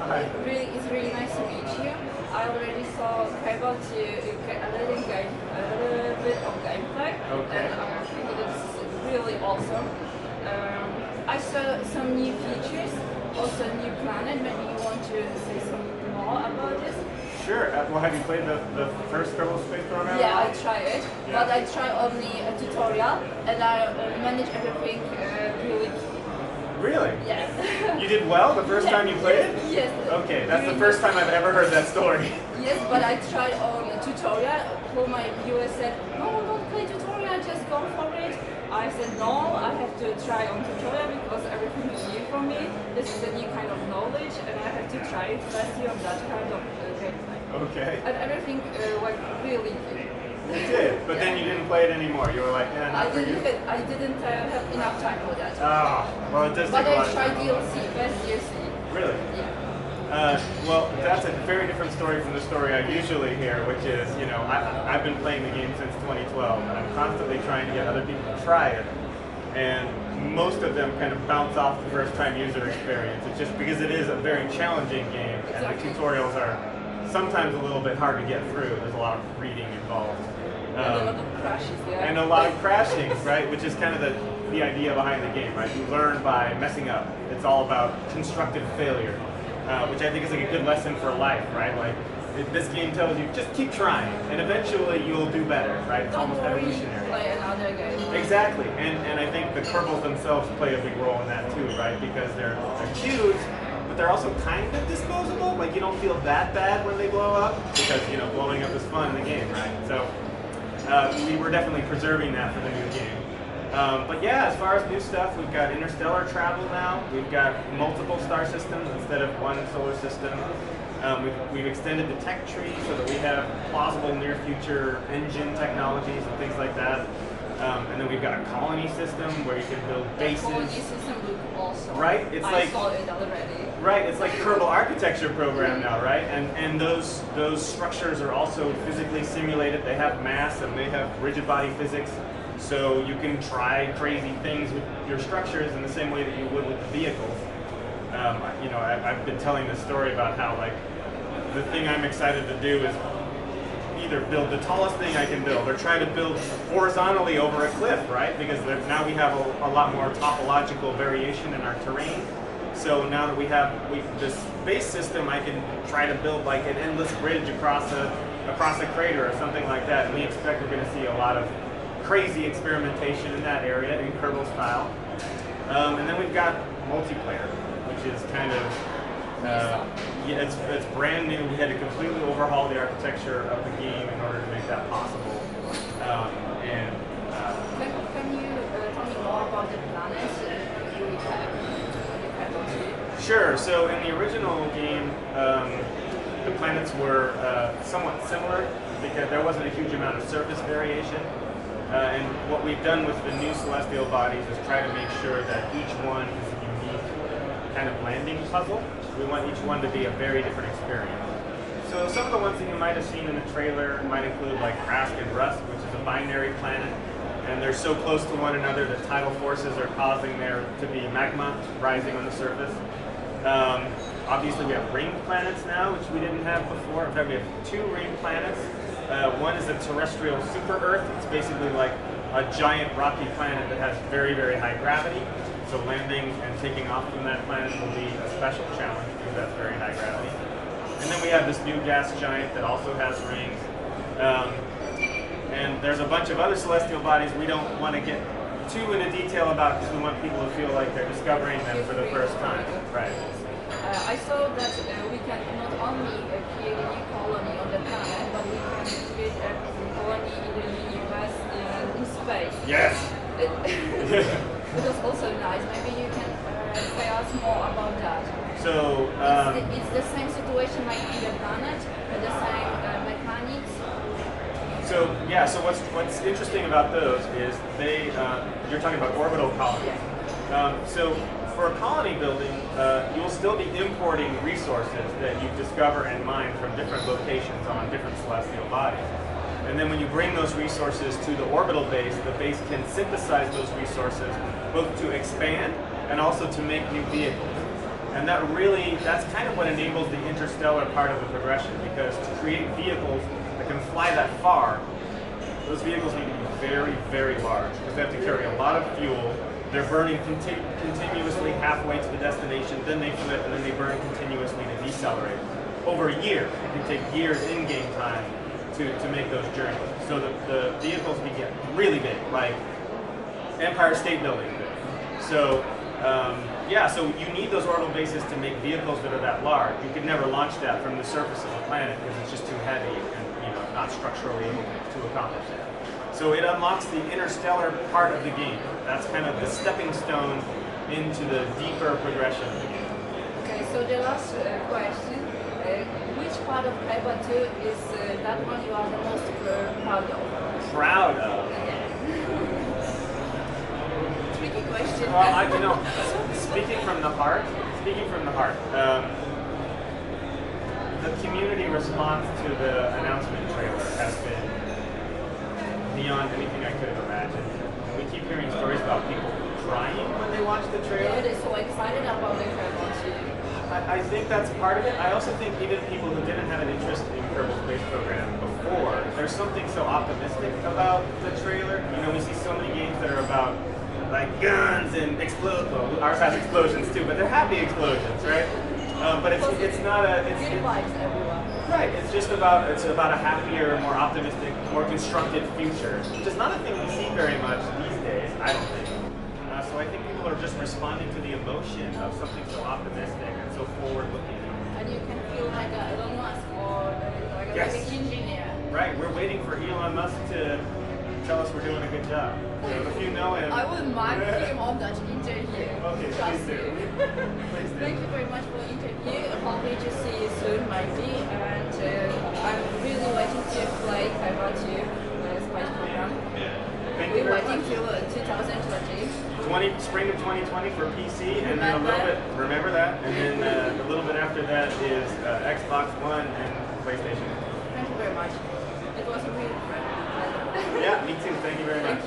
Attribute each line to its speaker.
Speaker 1: Hi.
Speaker 2: It's really nice to meet you. I already saw Kerbal to a little bit of gameplay,
Speaker 1: Okay.
Speaker 2: and I think it's really awesome. I saw some new features, also new planet. Maybe you want to say something more about this?
Speaker 1: Sure. Well, have you played the first Kerbal Space Program?
Speaker 2: Yeah, I tried it,
Speaker 1: Yeah.
Speaker 2: but I tried only a tutorial, and I managed everything really.
Speaker 1: Really?
Speaker 2: Yes.
Speaker 1: You did well the first time you played it?
Speaker 2: Yes.
Speaker 1: Okay, that's the first time I've ever heard that story.
Speaker 2: Yes, but I tried on a tutorial. Who my viewers said, no, don't play tutorial, just go for it. I said, no, I have to try on tutorial because everything is new for me. This is a new kind of knowledge, and I have to try it last year on that kind of gameplay.
Speaker 1: Okay.
Speaker 2: And everything went really good.
Speaker 1: You did, but then you didn't play it anymore. You were like, eh, not for you.
Speaker 2: I didn't have enough time for that.
Speaker 1: Oh, well, it does
Speaker 2: But
Speaker 1: take a
Speaker 2: I
Speaker 1: lot of
Speaker 2: tried
Speaker 1: time.
Speaker 2: DLC, best DLC.
Speaker 1: Really?
Speaker 2: Yeah.
Speaker 1: Well, that's a very different story from the story I usually hear, which is, you know, I've been playing the game since 2012, and I'm constantly trying to get other people to try it, and most of them kind of bounce off the first-time user experience. It's just because it is a very challenging game, and the tutorials are sometimes a little bit hard to get through. There's a lot of reading involved.
Speaker 2: And a lot of crashes, yeah.
Speaker 1: And a lot of crashing, right? Which is kind of the idea behind the game, right? You learn by messing up. It's all about constructive failure, which I think is like a good lesson for life, right? Like this game tells you just keep trying, and eventually you'll do better, right? It's
Speaker 2: Don't
Speaker 1: almost
Speaker 2: worry,
Speaker 1: evolutionary.
Speaker 2: play another game.
Speaker 1: Exactly, and I think the Kerbals themselves play a big role in that too, right? Because they're huge, but they're also kind of disposable. Like you don't feel that bad when they blow up, because you know blowing up is fun in the game, right? So we were definitely preserving that for the new game. But yeah, as far as new stuff, we've got interstellar travel now. We've got multiple star systems instead of one solar system. We've extended the tech tree so that we have plausible near future engine technologies and things like that. And then we've got a colony system where you can build bases.
Speaker 2: The colony system look awesome.
Speaker 1: Right? It's
Speaker 2: I
Speaker 1: like,
Speaker 2: saw it already.
Speaker 1: right, it's like Kerbal architecture program now, right? And those structures are also physically simulated. They have mass and they have rigid body physics. So you can try crazy things with your structures in the same way that you would with the vehicles. You know, I've been telling this story about how like the thing I'm excited to do is either build the tallest thing I can build or try to build horizontally over a cliff, right? Because now we have a lot more topological variation in our terrain. So now that we have this base system, I can try to build like an endless bridge across a crater or something like that. And we expect we're going to see a lot of crazy experimentation in that area in Kerbal style. And then we've got multiplayer, which is kind of yeah, it's brand new. We had to completely overhaul the architecture of the game in order to make that possible.
Speaker 2: Can you tell me more about the planets you have?
Speaker 1: Sure. So in the original game, the planets were somewhat similar because there wasn't a huge amount of surface variation. And what we've done with the new celestial bodies is try to make sure that each one is a unique kind of landing puzzle. We want each one to be a very different experience. So some of the ones that you might have seen in the trailer might include like Rask and Rusk, which is a binary planet. And they're so close to one another that tidal forces are causing there to be magma rising on the surface. Obviously we have ringed planets now, which we didn't have before. In fact, we have two ringed planets. One is a terrestrial super Earth. It's basically like a giant rocky planet that has very, very high gravity. So landing and taking off from that planet will be a special challenge because that's very high gravity. And then we have this new gas giant that also has rings. And there's a bunch of other celestial bodies we don't want to get too into detail about because we want people to feel like they're discovering them for the first time. Right.
Speaker 2: I saw that we can not only create a new colony on the planet, but we can create a colony in the universe in space.
Speaker 1: Yes.
Speaker 2: It was also nice. Maybe you can say us more about that.
Speaker 1: So
Speaker 2: it's the same situation like in the planet, the same mechanics.
Speaker 1: So yeah, so what's interesting about those is they you're talking about orbital colonies. So for colony building, you will still be importing resources that you discover and mine from different locations on different celestial bodies. And then when you bring those resources to the orbital base, the base can synthesize those resources both to expand and also to make new vehicles. And that's kind of what enables the interstellar part of the progression, because to create vehicles that can fly that far, those vehicles need to be very, very large, because they have to carry a lot of fuel. They're burning continuously halfway to the destination, then they flip, and then they burn continuously to decelerate. Over a year, it can take years in-game time to make those journeys. So the vehicles get really big, like Empire State Building big. So yeah, so you need those orbital bases to make vehicles that are that large. You could never launch that from the surface of the planet because it's just too heavy and not structurally able to accomplish that. So it unlocks the interstellar part of the game. That's kind of the stepping stone into the deeper progression of the game.
Speaker 2: Okay, so the last question. Which part of Kaiba 2 is that one you are the most proud of?
Speaker 1: Proud of?
Speaker 2: Tricky question.
Speaker 1: Well, speaking from the heart, the community response to the announcement trailer has been beyond anything I could have imagined. We keep hearing stories about people crying when they watch the trailer.
Speaker 2: Yeah, they're so excited about the Kaiba 2.
Speaker 1: I think that's part of it. I also think even people who didn't have an interest in Kerbal Space Program before, there's something so optimistic about the trailer. We see so many games that are about like guns and explode. Well, ours has explosions too, but they're happy explosions, right? But it's not a
Speaker 2: good vibes everywhere.
Speaker 1: Right. It's about a happier, more optimistic, more constructed future, which is not a thing we see very much these days. I don't think. So I think people are just responding to the emotion of something so optimistic and so forward-looking.
Speaker 2: And you can feel like Elon Musk or like an engineer.
Speaker 1: Right, we're waiting for Elon Musk to tell us we're doing a good job. So if you know him...
Speaker 2: I will mark him on that interview.
Speaker 1: Okay, please do. Please do.
Speaker 2: Thank you very much for the interview. Hopefully to see you soon, maybe. And I'm really waiting to play Kaiba 2 Space Program. We're waiting till 2020.
Speaker 1: Spring of 2020 for PC, and then a little bit, remember that, and then a little bit after that is Xbox One and PlayStation.
Speaker 2: Thank you very much. It was a real pleasure.
Speaker 1: Yeah, me too. Thank you very much.